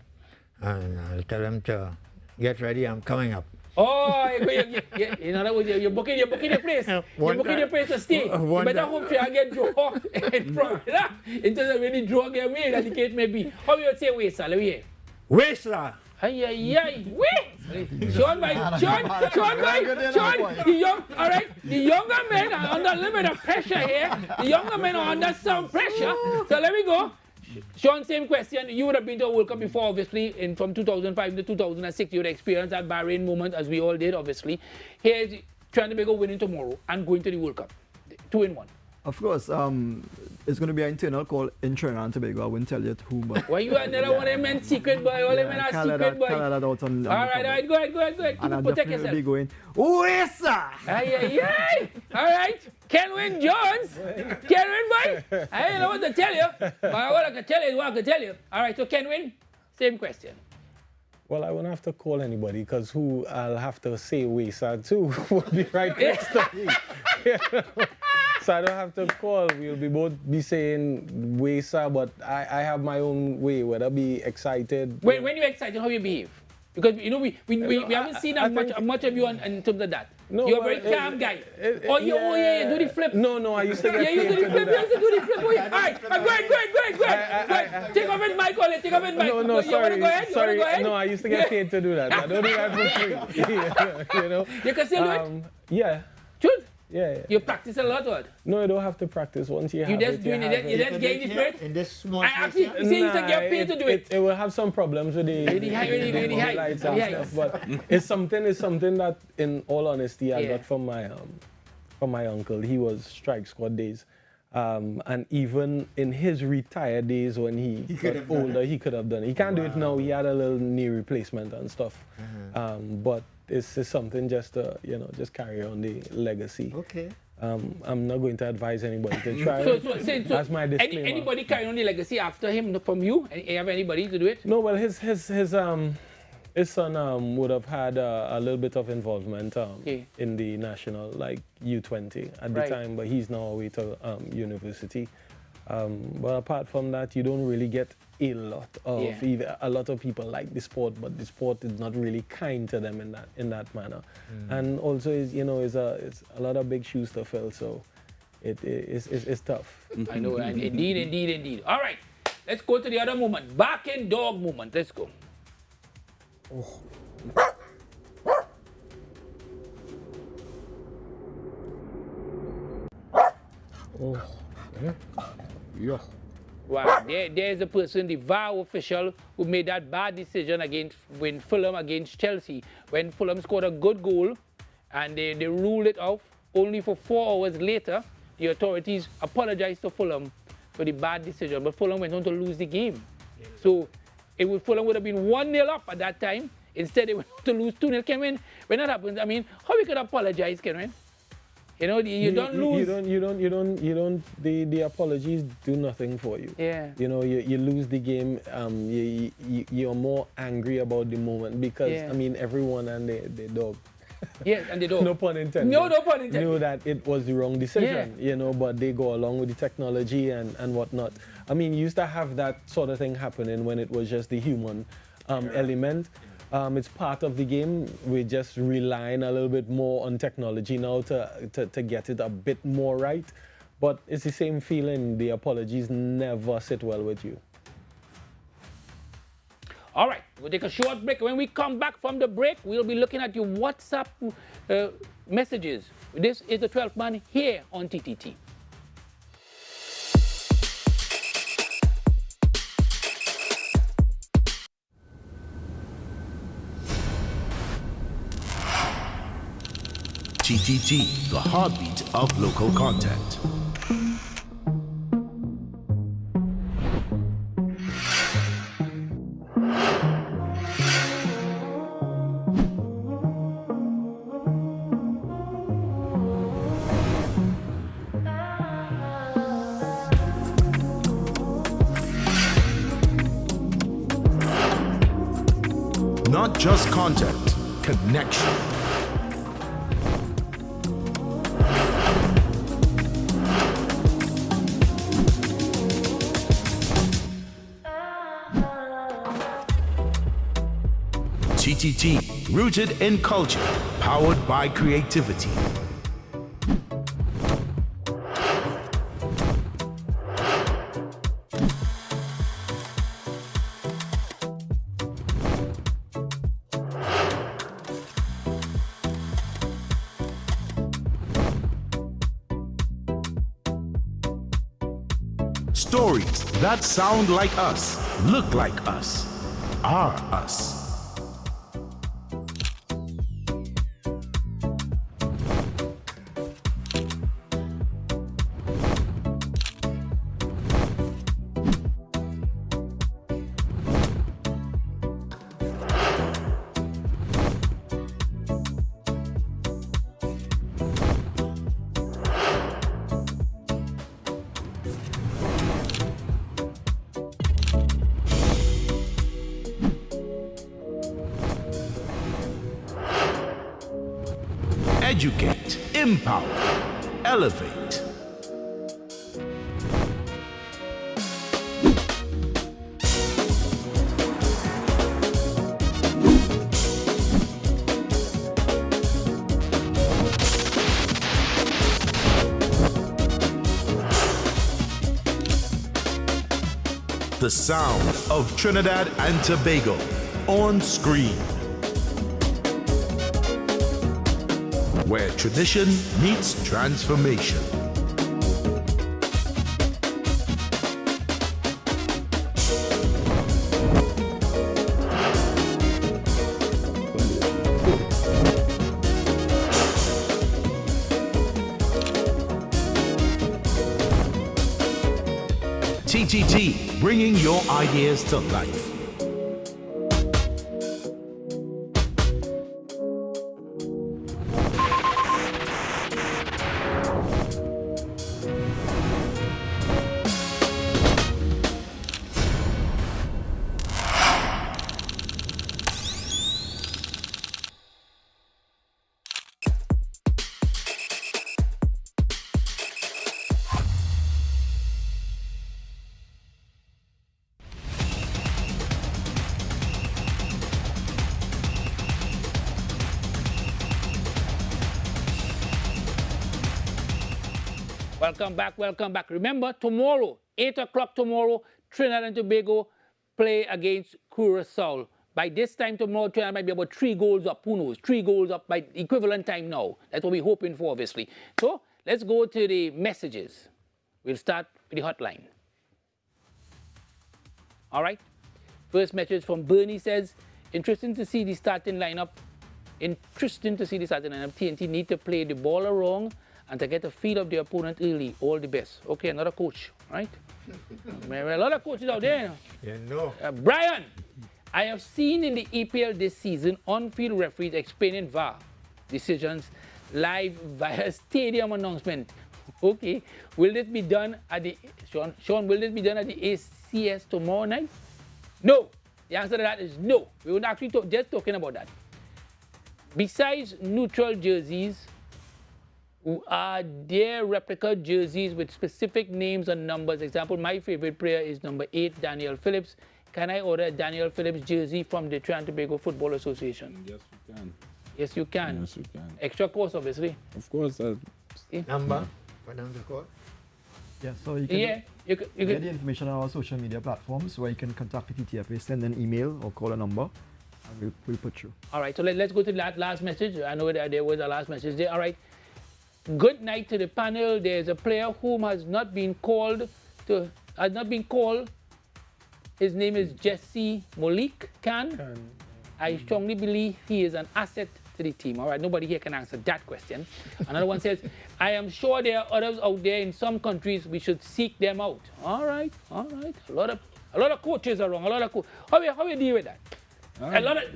and I'll tell him to get ready. I'm coming up. Oh, in other words, you're booking your place. You're booking your place to stay. You better hope you get draw in Florida. In terms of any draw game, that the case may be. How you say WESA? Let me hear. WESA. Ay. Sean, the younger men are under a little bit of pressure here. The younger men are under some pressure. So let me go. Sean, same question. You would have been to a World Cup before, obviously, from 2005 to 2006. You would experience that Bahrain moment, as we all did, obviously. Here's Trinidad and Tobago winning tomorrow and going to the World Cup. 2-in-1. Of course, it's going to be an internal call in Trinidad and Tobago. I wouldn't tell you who, but... Why you another one of them secret boy? All them in a secret boy. Call that out on all right, go ahead. And I'm Protect definitely yourself. going, Oesa! Aye. All right, Kenwin Jones. Kenwin boy. I don't know what to tell you, but what I can tell you is what I can tell you. All right, so Kenwin, same question. Well, I won't have to call anybody because who I'll have to say Wesa to will be right next to me. You know? So I don't have to call. We'll be both be saying Wesa, but I have my own way. Whether be excited. When you're excited, how you behave? Because you know we haven't seen much of you in terms of that. No, you're a very calm guy. Yeah, do the flip. No, I used to get you do the flip. You used to do the flip. All right, go ahead. Take off his mic, Ollie. Take off his mic. No, sorry. Go ahead? No, I used to get paid to do that. I don't do that for free. You know. You can still do it. Yeah. Truth. Yeah. You practice a lot, what? No, you don't have to practice. Once you have you just it, doing it. You just gain the spirit. In this small I actually see you to get paid to do it. It will have some problems with the lights and stuff, but it's something that, in all honesty, I got from my uncle. He was strike squad days. And even in his retired days when he got older, he could have done it. He can't do it now. He had a little knee replacement and stuff. But it's something just to, just carry on the legacy. Okay. I'm not going to advise anybody to try so That's my disclaimer. Anybody carrying on the legacy after him from you? Have anybody to do it? No, well, his son would have had a little bit of involvement in the national, like U20 at the time, but he's now away to university. But apart from that, you don't really get a lot of people like the sport, but the sport is not really kind to them in that manner. And also, it's a lot of big shoes to fill, so it's tough. I know, and indeed. All right, let's go to the other movement, barking dog movement. Let's go. Yeah. Wow, there's a person, the VAR official, who made that bad decision when Fulham against Chelsea. When Fulham scored a good goal and they ruled it off, only for 4 hours later, the authorities apologized to Fulham for the bad decision, but Fulham went on to lose the game. So Fulham would have been 1-0 up at that time. Instead, they went on to lose 2-0. Kenwin, when that happens, I mean, how we could apologize, Kenwin? You don't lose. The apologies do nothing for you. Yeah. You lose the game. You're more angry about the moment because everyone and the dog. Yeah, and the dog. No pun intended. No pun intended. Knew that it was the wrong decision. But they go along with the technology and whatnot. I mean, you used to have that sort of thing happening when it was just the human element. It's part of the game. We're just relying a little bit more on technology now to get it a bit more right. But it's the same feeling. The apologies never sit well with you. All right, we'll take a short break. When we come back from the break, we'll be looking at your WhatsApp messages. This is the 12th man here on TTT. TTT, the heartbeat of local content. Not just content, connection. TTT, rooted in culture, powered by creativity. Stories that sound like us, look like us, are us. educate, empower, elevate. The sound of Trinidad and Tobago on screen, where tradition meets transformation. TTT, bringing your ideas to life. Welcome back. Remember, tomorrow, 8 o'clock tomorrow, Trinidad and Tobago play against Curacao. By this time tomorrow, Trinidad might be about 3 goals up. Who knows? 3 goals up by equivalent time now. That's what we're hoping for, obviously. So, let's go to the messages. We'll start with the hotline. All right. First message from Bernie says, interesting to see the starting lineup. TNT need to play the ball around and to get a feel of the opponent early. All the best. Okay, another coach, right? There are a lot of coaches out there. You know. Brian, I have seen in the EPL this season on-field referees explaining VAR decisions live via stadium announcement. Okay, will this be done at the Sean? Will this be done at the ACS tomorrow night? No. The answer to that is no. We would actually just talking about that. Besides neutral jerseys, are there replica jerseys with specific names and numbers? Example, my favorite player is number 8, Daniel Phillips. Can I order a Daniel Phillips jersey from the Trinidad and Tobago Football Association? Yes, you can. Yes, you can. Yes, you can. Extra cost, obviously. Of course. Number? What number call? Yeah, so you can get the information on our social media platforms where you can contact the TTFA, send an email or call a number, and we'll put you. All right, so let's go to that last message. I know that there was a last message there. All right. Good night to the panel. There's a player whom has not been called. His name is Jesse Malik Khan. I strongly believe he is an asset to the team. All right, nobody here can answer that question. Another one says, I am sure there are others out there in some countries. We should seek them out. All right. A lot of coaches are wrong. How do you deal with that?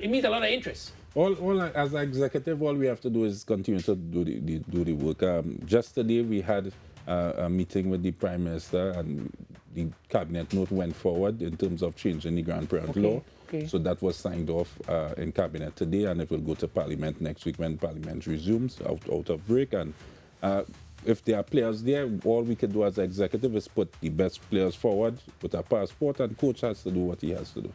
It means a lot of interest. As an executive, all we have to do is continue to do the work. Just today, we had a meeting with the Prime Minister, and the cabinet note went forward in terms of changing the Grand Parent law. Okay. So that was signed off in cabinet today, and it will go to Parliament next week when Parliament resumes out of break. And if there are players there, all we can do as an executive is put the best players forward with a passport, and coach has to do what he has to do.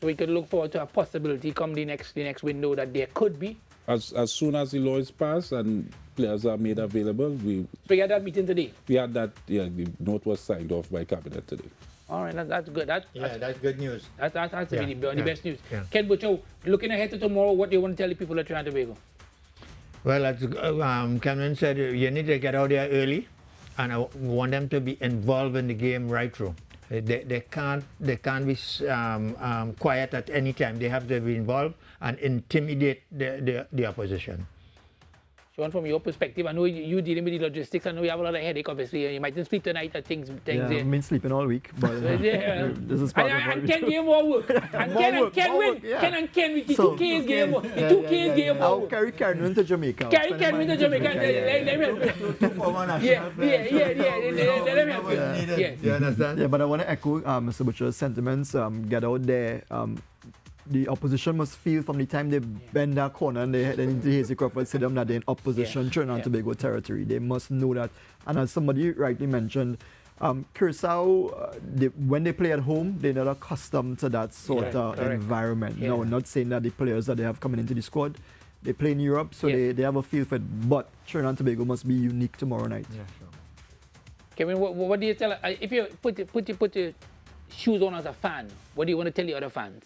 So we could look forward to a possibility come the next window that there could be. As soon as the law is passed and players are made available, So we had that meeting today? We had that, the note was signed off by cabinet today. All right, that's good. That's good news. That's really the best news. Yeah. Ken Butcher, looking ahead to tomorrow, what do you want to tell the people at Trinidad and Tobago? Well, as Cameron said, you need to get out there early, and I want them to be involved in the game right through. They can't be quiet at any time. They have to be involved and intimidate the opposition. Sean, from your perspective, I know you dealing with the logistics. I know you have a lot of headache, obviously. You mightn't sleep tonight at things. Yeah, I've been sleeping all week, but this is part of what we Ken gave more work. And Ken win. Ken and Ken with the 2Ks gave more. The 2Ks gave more. I'll carry Karen to Jamaica. Carry Karen to Jamaica. Let me help you. You understand? Yeah, but I want to echo Mr. Butcher's sentiments. Get out there. the opposition must feel from the time they bend that corner and they head into Hazy Crawford Stadium that they're in opposition, Trinidad and Tobago territory. They must know that. And as somebody rightly mentioned, Curacao, when they play at home, they're not accustomed to that sort of environment. No, not saying that the players that they have coming into the squad, they play in Europe, so they have a feel for it. But Trinidad and Tobago must be unique tomorrow night. Yeah, sure. Kevin, what do you tell? If you put your shoes on as a fan, what do you want to tell the other fans?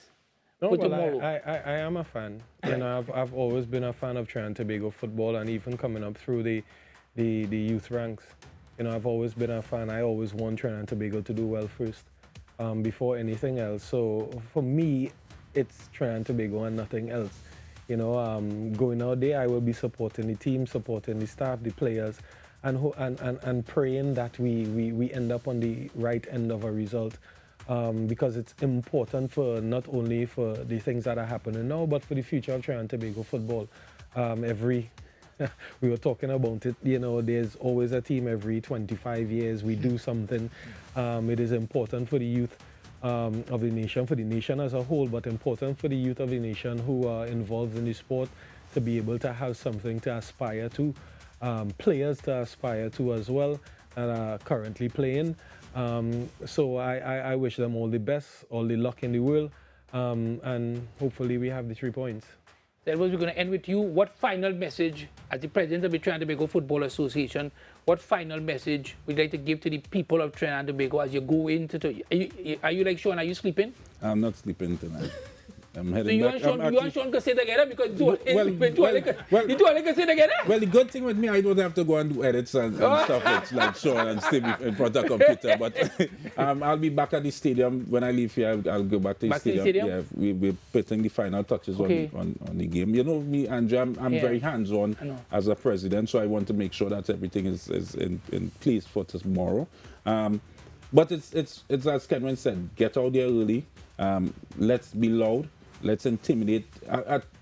No, well, I am a fan. You know, I've always been a fan of Trinidad and Tobago football, and even coming up through the youth ranks. You know, I've always been a fan. I always want Trinidad and Tobago to do well first, before anything else. So for me, it's Trinidad and Tobago and nothing else. You know, going out there, I will be supporting the team, supporting the staff, the players, and praying that we end up on the right end of a result. Because it's important for not only for the things that are happening now, but for the future of Trinidad and Tobago football. We were talking about it, you know, there's always a team every 25 years. We do something. It is important for the youth of the nation as a whole, but important for the youth of the nation who are involved in the sport to be able to have something to aspire to, players to aspire to as well that are currently playing. So I wish them all the best, all the luck in the world, and hopefully we have the 3 points. That was, we're going to end with you. What final message, as the president of the Trinidad and Tobago Football Association, what final message would you like to give to the people of Trinidad and Tobago as you go into... Are you like Sean, are you sleeping? I'm not sleeping tonight. I'm so you and Sean can stay together because you can stay together? Well, the good thing with me, I don't have to go and do edits and stuff. It's like Sean and stay in front of the computer. But I'll be back at the stadium. When I leave here, I'll go back to the stadium. Yeah, we're putting the final touches on the game. You know me, Andrew, I'm very hands-on as a president, so I want to make sure that everything is in place for tomorrow. But it's as Kenwin said, get out there early. Let's be loud. Let's intimidate.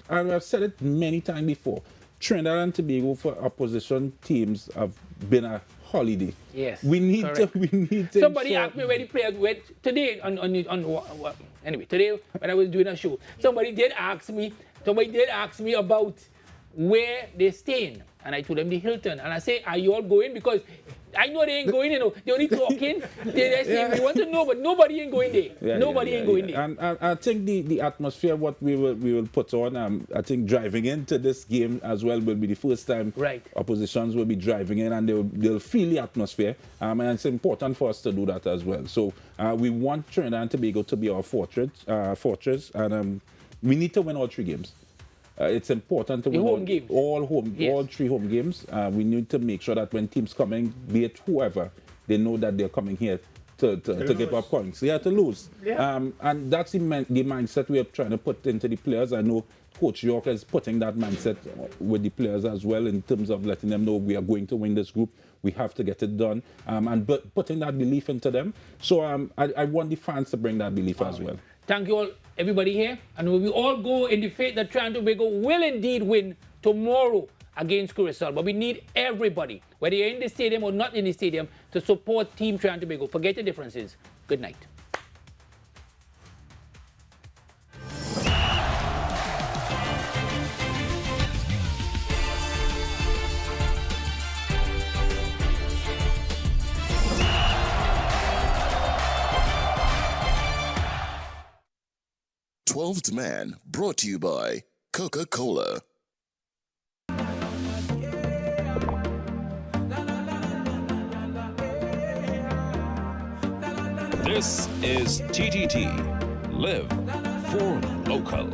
I've said it many times before. Trinidad and Tobago for opposition teams have been a holiday. Yes. We need to. Somebody asked me where the players went today anyway, today when I was doing a show, somebody did ask me about where they're staying. And I told them the Hilton. And I say, are you all going? Because I know they ain't going, you know. They're only talking. They're saying, we want to know, but nobody ain't going there. Nobody ain't going there. And I think the atmosphere, what we will put on, I think driving into this game as well will be the first time oppositions will be driving in and they'll feel the atmosphere. And it's important for us to do that as well. So we want Trinidad and Tobago to be our fortress. And we need to win all 3 games. It's important to win all 3 home games. We need to make sure that when teams coming, be it whoever, they know that they're coming here to give up points. They have to lose. Yeah. And that's the mindset we are trying to put into the players. I know Coach York is putting that mindset with the players as well in terms of letting them know we are going to win this group. We have to get it done. And putting that belief into them. So I want the fans to bring that belief as well. Thank you all, everybody here. And we all go in the faith that Trinidad and Tobago will indeed win tomorrow against Curacao. But we need everybody, whether you're in the stadium or not in the stadium, to support Team Trinidad and Tobago. Forget the differences. Good night. Twelfth Man, brought to you by Coca-Cola. This is TTT. Live for local.